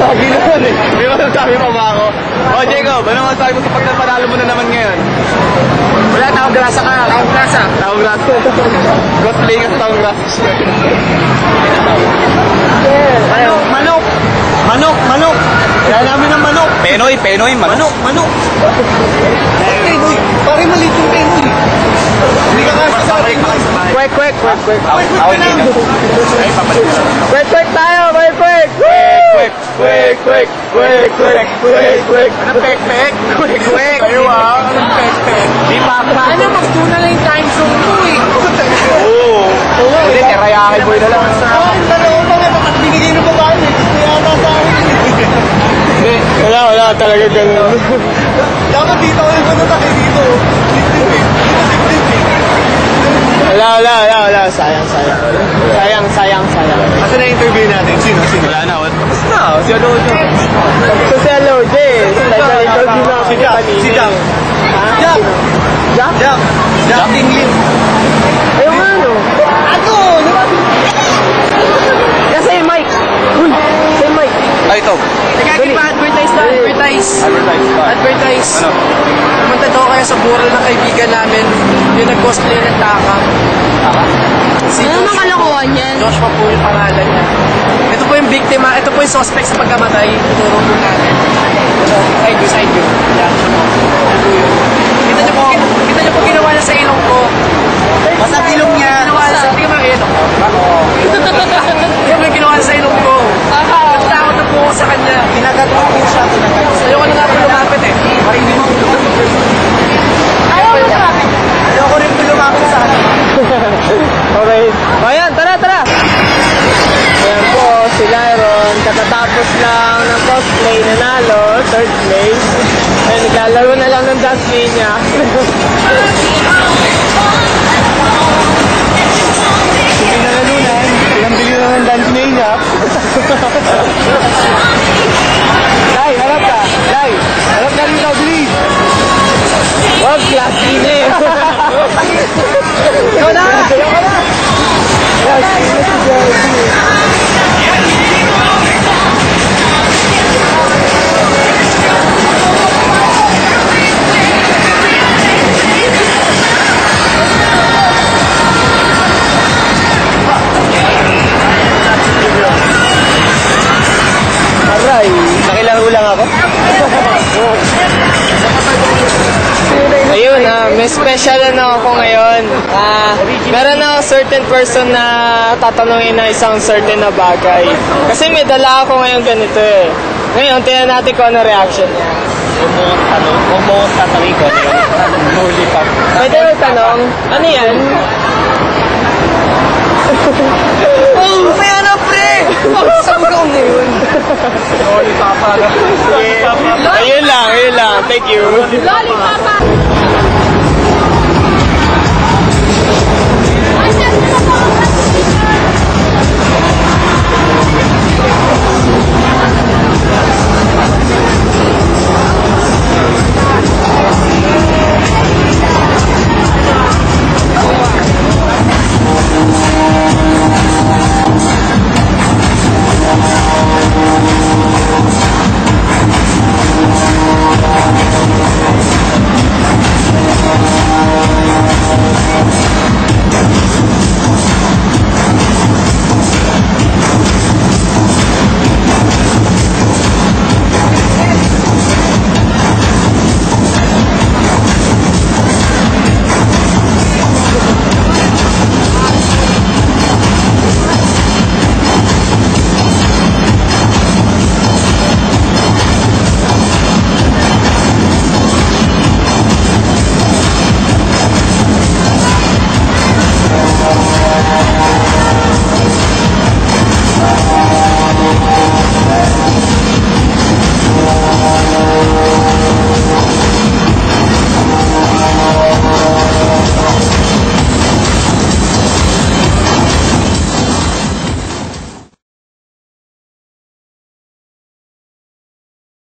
Lagi naman eh. May masasabi pa ba ako? O, Jacob, ano masasabi mo sa pagkapanalo mo na naman ngayon? Wala, taong grasa ka. Taong grasa. Taong grasa. God playing at taong grasa. Manok. Manok. Kaya namin ng manok. Penoy, Manok. Penoy. Pare maliit yung penoy. Hindi ka kasi sa akin. Kwek. Kwek tayo, kwek. Ano pek? Kwek. Ayaw anong pek? Di pa. Ano, magtuna lang yung time zone ko eh. Oo. Hindi, terayakin boy na lang. Bakit binigay ng babae? Kaya nasa akin. Hindi, wala talaga ganun. Dapat dito ko yung patutak eh dito. Wala. Sayang. Asa na interview natin? Sino? Wala na. Tapos na. Si Alojo. Si Alojo eh. Special interview na Si Jack. Jack Tinglin. Ayun nga no. Ako! Kasi yung mic. Same mic. Ay, ito. Nagkakit pa advertise. Ano? Pumunta daw kayo sa bural ng kaibigan namin. Yung nag-cosplay ng taka. Si Ano naman kalokohan yan? Joshua po yung pangalan niya. Ito po yung biktima, ito po yung suspect sa pagkamatay. Tuturo po natin. Side view. Yan. Kita niyo po ginawa niya sa ilong ko. Basta ilong niya. Ginawa niya sa ilong ko. Yan mo yung ginawa niya sa ilong ko. Natakot na po ako sa kanya. Kinagat ko po siya. Ayoko na nga po lumapit eh. Para hindi mo Ayaw mo lumapit. Ayoko rin po lumapit sa akin. Okay. Ayan, tara. Ayan po, si Lyron. Katatapos lang ng cosplay, nanalo, third place. Ayan, naglalaro na lang ng Dasmania. Hindi na nalunan. Pinambili na ng Dasmania. Lai, harap ka. Lai, harap ka rito, bilis. Wag, class din eh. Ikaw na! Aray, nakilaro lang ako. Ayun, may special ako ngayon. Meron na certain person na tatanungin na isang certain na bagay. Kasi may dala ako ngayon ganito eh. Ngayon, tingnan natin kung ano reaction niya. Huwag mo tatanungin ko. Huli pa. Pwede mo tanong, ano yan? Oh, may ano pre! Sabaw na yun. Ayun lang. Thank you. Lollipop.